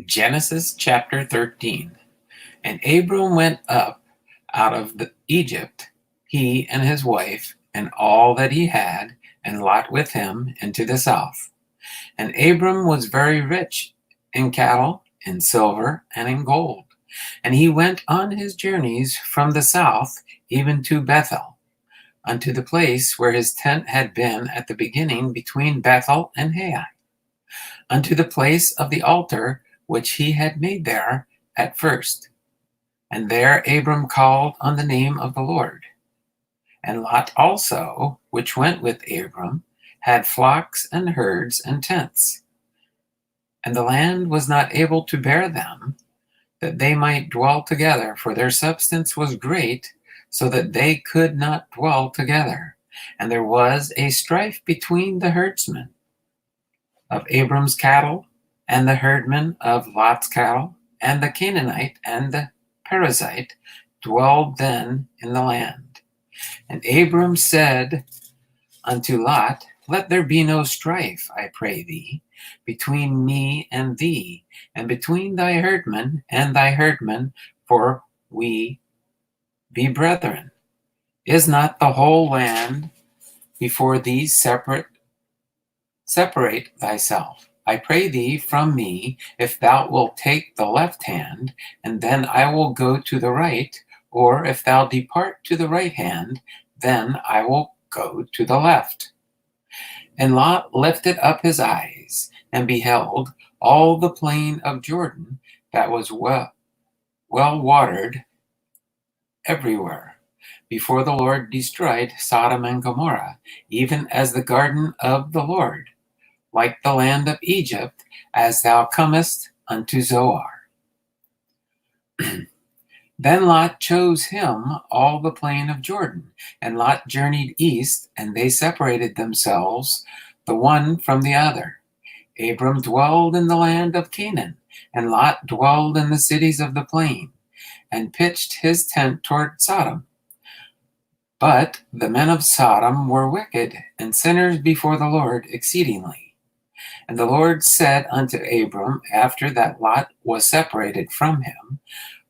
Genesis chapter 13. And Abram went up out of Egypt, he and his wife, and all that he had, and Lot with him, into the south. And Abram was very rich in cattle, in silver, and in gold. And he went on his journeys from the south even to Bethel, unto the place where his tent had been at the beginning between Bethel and Hai, unto the place of the altar which he had made there at first. And there Abram called on the name of the Lord. And Lot also, which went with Abram, had flocks and herds and tents. And the land was not able to bear them, that they might dwell together, for their substance was great, so that they could not dwell together. And there was a strife between the herdsmen of Abram's cattle and the herdmen of Lot's cattle, and the Canaanite and the Perizzite dwelled then in the land. And Abram said unto Lot, Let there be no strife, I pray thee, between me and thee, and between thy herdmen and thy herdmen, for we be brethren. Is not the whole land before thee? Separate thyself, I pray thee, from me, if thou wilt take the left hand, and then I will go to the right, or if thou depart to the right hand, then I will go to the left. And Lot lifted up his eyes, and beheld all the plain of Jordan, that was well watered everywhere, before the Lord destroyed Sodom and Gomorrah, even as the garden of the Lord, like the land of Egypt, as thou comest unto Zoar. Then Lot chose him all the plain of Jordan, and Lot journeyed east, and they separated themselves the one from the other. Abram dwelled in the land of Canaan, and Lot dwelled in the cities of the plain, and pitched his tent toward Sodom. But the men of Sodom were wicked and sinners before the Lord exceedingly. And the Lord said unto Abram, after that Lot was separated from him,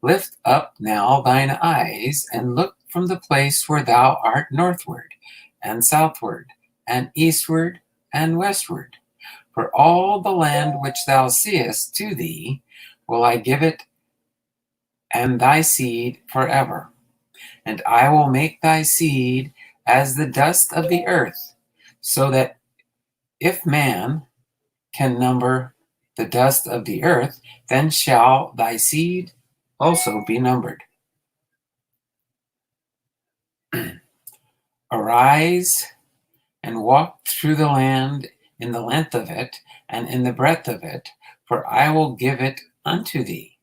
Lift up now thine eyes, and look from the place where thou art northward, and southward, and eastward, and westward. For all the land which thou seest to thee will I give it, and thy seed forever. And I will make thy seed as the dust of the earth, so that if man can number the dust of the earth, then shall thy seed also be numbered. Arise and walk through the land in the length of it and in the breadth of it, for I will give it unto thee.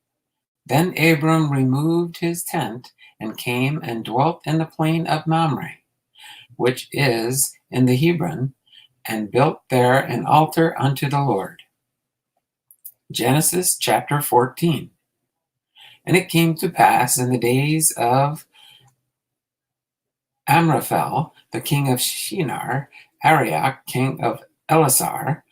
Then Abram removed his tent and came and dwelt in the plain of Mamre, which is in the Hebron, and built there an altar unto the Lord. Genesis chapter 14. And it came to pass in the days of Amraphel, the king of Shinar, Arioch, king of Elasar,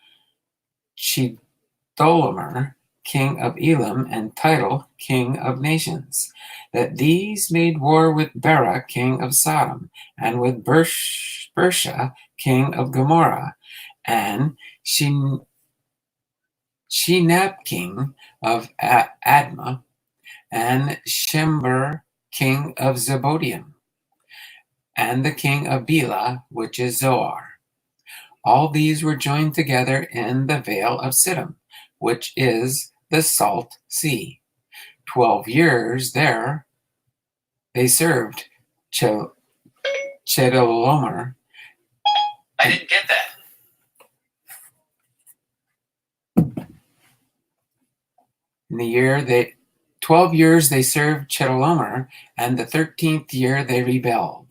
Chedorlaomer, king of Elam, and Tidal, king of nations, that these made war with Bera, king of Sodom, and with Bersha, king of Gomorrah, and Shinab, king of Admah, and Shember, king of Zeboiim, and the king of Bela, which is Zoar. All these were joined together in the vale of Siddim, which is the salt sea. 12 years there they served Chedorlaomer. I didn't get that. In the year 12 years they served Chedorlaomer, and the 13th year they rebelled.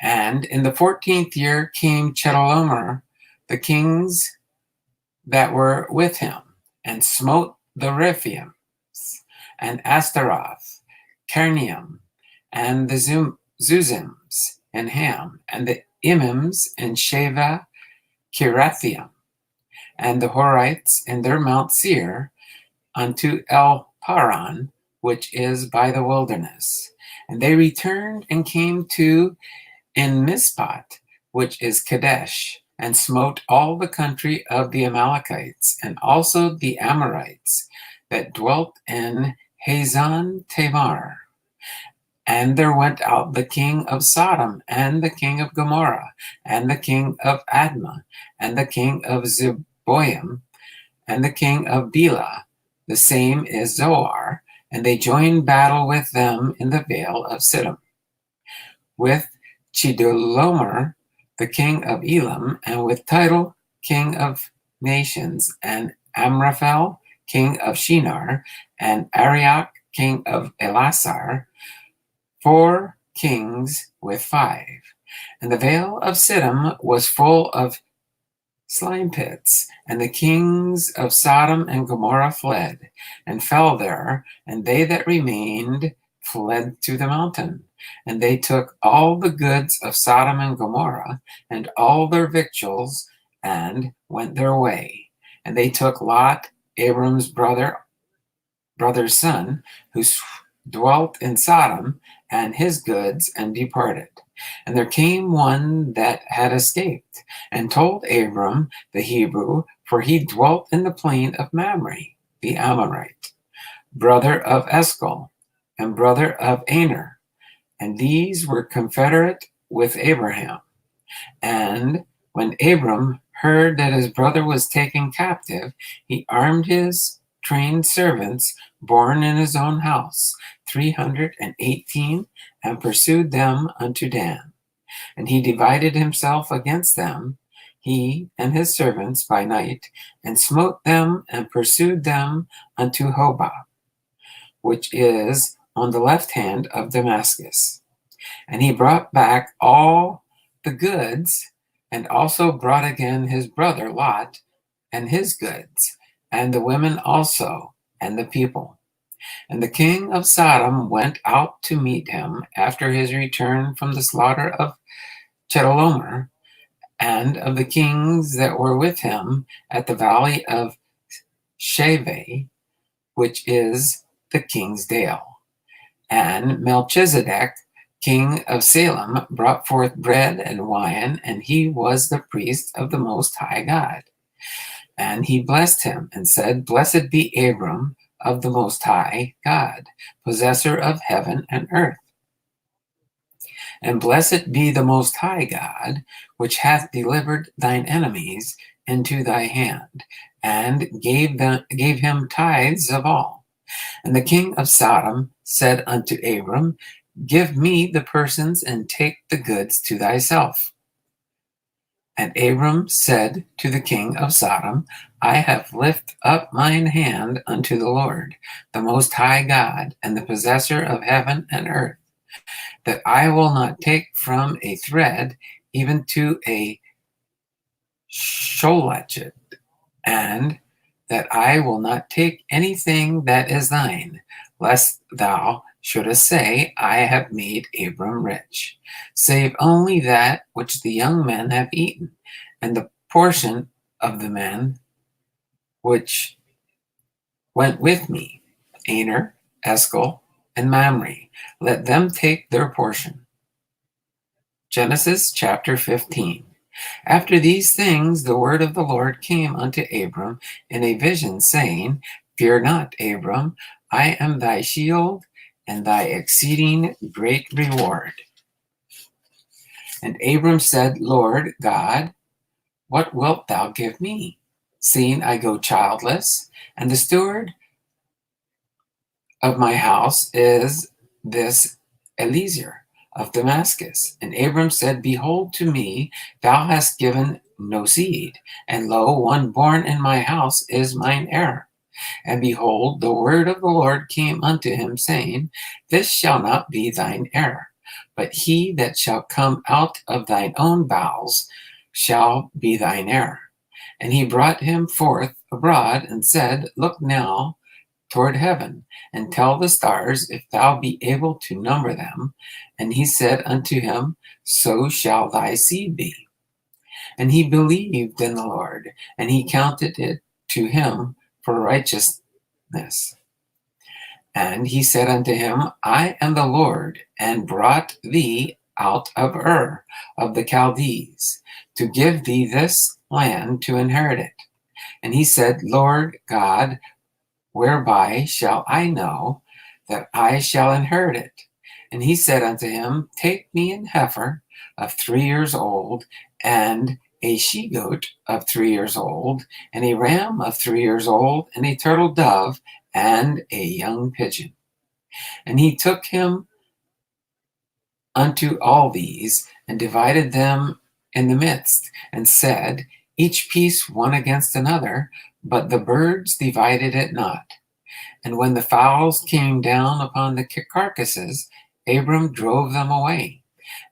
And in the 14th year came Chedorlaomer, the kings that were with him, and smote the Rephaims, and Ashtaroth, Carnaim, and the Zuzims, and Ham, and the Imims, and Sheva, Kirathaim, and the Horites in their Mount Seir, unto El Paran, which is by the wilderness. And they returned and came to En Mizpat, which is Kadesh, and smote all the country of the Amalekites, and also the Amorites that dwelt in Hazan Tamar. And there went out the king of Sodom, and the king of Gomorrah, and the king of Admah, and the king of Zeboim, and the king of Bela, the same is Zoar, and they joined battle with them in the vale of Siddim, with Chedorlaomer, the king of Elam, and with Tidal, king of nations, and Amraphel, king of Shinar, and Arioch, king of Elasar, 4 kings with 5. And the vale of Siddim was full of slime pits, and the kings of Sodom and Gomorrah fled, and fell there, and they that remained fled to the mountain. And they took all the goods of Sodom and Gomorrah, and all their victuals, and went their way. And they took Lot, Abram's brother's son, who dwelt in Sodom, and his goods, and departed. And there came one that had escaped, and told Abram the Hebrew, for he dwelt in the plain of Mamre, the Amorite, brother of Eshcol, and brother of Aner. And these were confederate with Abraham. And when Abram heard that his brother was taken captive, he armed his trained servants born in his own house, 318, and pursued them unto Dan. And he divided himself against them, he and his servants, by night, and smote them and pursued them unto Hobah, which is on the left hand of Damascus. And he brought back all the goods, and also brought again his brother Lot and his goods, and the women also, and the people. And the king of Sodom went out to meet him after his return from the slaughter of Chedorlaomer, and of the kings that were with him at the valley of Shaveh, which is the king's dale. And Melchizedek, king of Salem, brought forth bread and wine, and he was the priest of the Most High God. And he blessed him and said, Blessed be Abram of the Most High God, possessor of heaven and earth. And blessed be the Most High God, which hath delivered thine enemies into thy hand, and gave him tithes of all. And the king of Sodom said unto Abram, Give me the persons, and take the goods to thyself. And Abram said to the king of Sodom, I have lifted up mine hand unto the Lord, the Most High God, and the possessor of heaven and earth, that I will not take from a thread even to a sholechet, and that I will not take anything that is thine, lest thou shouldest say, I have made Abram rich, save only that which the young men have eaten, and the portion of the men which went with me, Aner, Eshcol, and Mamre. Let them take their portion. Genesis chapter 15. After these things, the word of the Lord came unto Abram in a vision, saying, Fear not, Abram, I am thy shield and thy exceeding great reward. And Abram said, Lord God, what wilt thou give me, seeing I go childless, and the steward of my house is this Eliezer of Damascus? And Abram said, Behold, to me thou hast given no seed, and lo, one born in my house is mine heir. And behold, the word of the Lord came unto him, saying, This shall not be thine heir, but he that shall come out of thine own bowels shall be thine heir. And he brought him forth abroad, and said, Look now toward heaven, and tell the stars, if thou be able to number them. And he said unto him, So shall thy seed be. And he believed in the Lord, and he counted it to him for righteousness. And he said unto him, I am the Lord, and brought thee out of Ur of the Chaldees, to give thee this land to inherit it. And he said, Lord God, whereby shall I know that I shall inherit it? And he said unto him, Take me an heifer of 3 years old, and a she-goat of 3 years old, and a ram of 3 years old, and a turtle dove, and a young pigeon. And he took him unto all these, and divided them in the midst, and said, Each piece one against another, but the birds divided it not. And when the fowls came down upon the carcasses, Abram drove them away.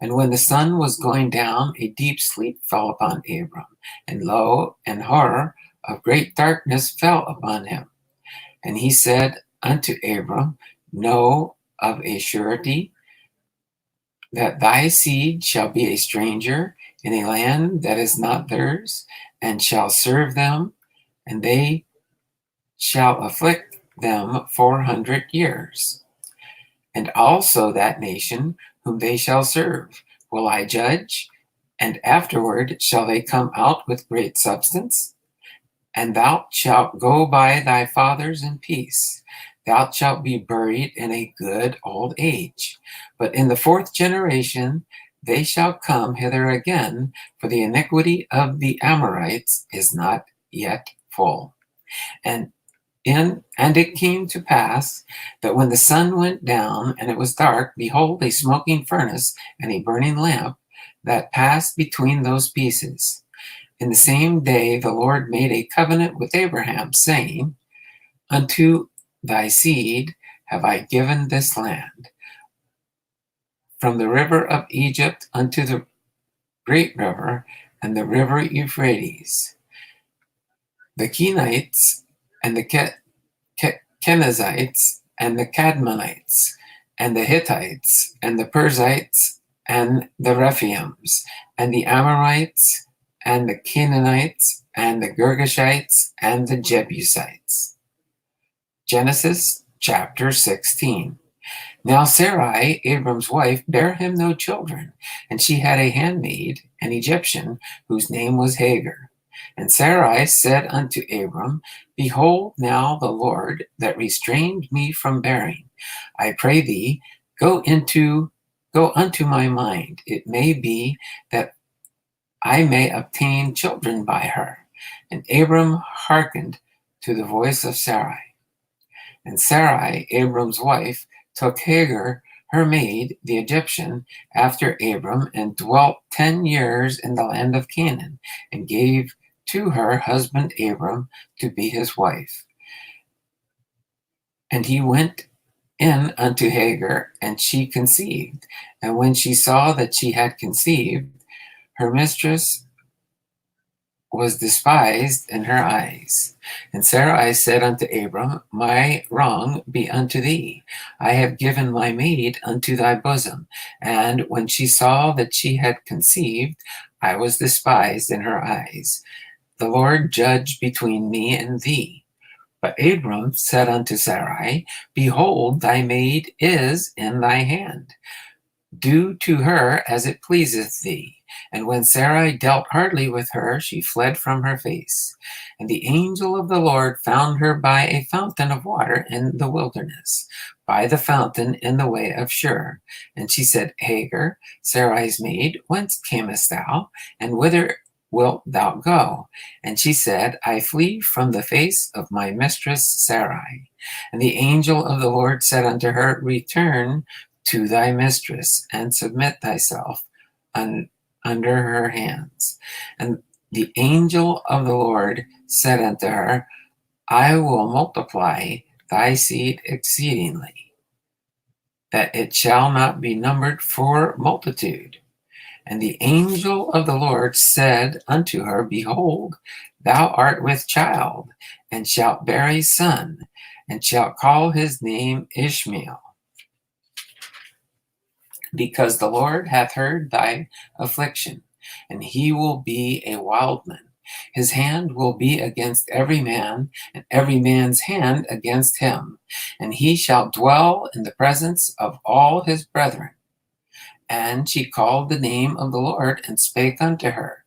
And when the sun was going down, a deep sleep fell upon Abram, and lo, an horror of great darkness fell upon him. And he said unto Abram, Know of a surety that thy seed shall be a stranger in a land that is not theirs, and shall serve them, and they shall afflict them 400 years. And also that nation whom they shall serve will I judge, and afterward shall they come out with great substance. And thou shalt go by thy fathers in peace. Thou shalt be buried in a good old age. But in the 4th generation they shall come hither again, for the iniquity of the Amorites is not yet full. And it came to pass that when the sun went down and it was dark, behold, a smoking furnace and a burning lamp that passed between those pieces. In the same day the Lord made a covenant with Abraham, saying, Unto thy seed have I given this land, from the river of Egypt unto the great river, and the river Euphrates. The Kenites and the Kenizzites and the Cadmonites and the Hittites and the Perizzites and the Rephaims and the Amorites and the Canaanites and the Girgashites and the Jebusites. Genesis chapter 16. Now Sarai, Abram's wife, bare him no children, and she had a handmaid, an Egyptian, whose name was Hagar. And Sarai said unto Abram, Behold now the Lord that restrained me from bearing. I pray thee, go unto my mind. It may be that I may obtain children by her. And Abram hearkened to the voice of Sarai. And Sarai, Abram's wife, took Hagar, her maid, the Egyptian, after Abram, and dwelt 10 years in the land of Canaan, and gave to her husband Abram to be his wife. And he went in unto Hagar, and she conceived. And when she saw that she had conceived, her mistress was despised in her eyes. And Sarai said unto Abram, My wrong be unto thee. I have given my maid unto thy bosom. And when she saw that she had conceived, I was despised in her eyes. The Lord judge between me and thee. But Abram said unto Sarai, Behold, thy maid is in thy hand. Do to her as it pleaseth thee. And when Sarai dealt hardly with her, she fled from her face. And the angel of the Lord found her by a fountain of water in the wilderness, by the fountain in the way of Shur. And she said, Hagar, Sarai's maid, whence camest thou, and whither wilt thou go? And she said, I flee from the face of my mistress Sarai. And the angel of the Lord said unto her, Return to thy mistress, and submit thyself under her hands. And the angel of the Lord said unto her, I will multiply thy seed exceedingly, that it shall not be numbered for multitude. And the angel of the Lord said unto her, Behold, thou art with child, and shalt bear a son, and shalt call his name Ishmael, because the Lord hath heard thy affliction, and he will be a wildman, His hand will be against every man, and every man's hand against him. And he shall dwell in the presence of all his brethren. And she called the name of the Lord and spake unto her,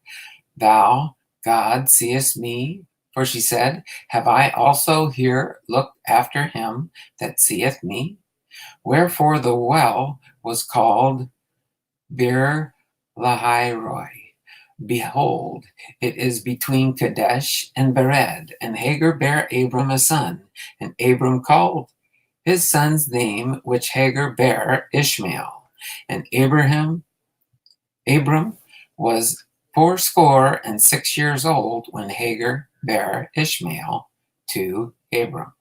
Thou, God, seest me? For she said, Have I also here looked after him that seeth me? Wherefore the well was called Bir Lahairoi. Behold, it is between Kadesh and Bered, and Hagar bare Abram a son, and Abram called his son's name which Hagar bare Ishmael. And Abram was 86 years old when Hagar bare Ishmael to Abram.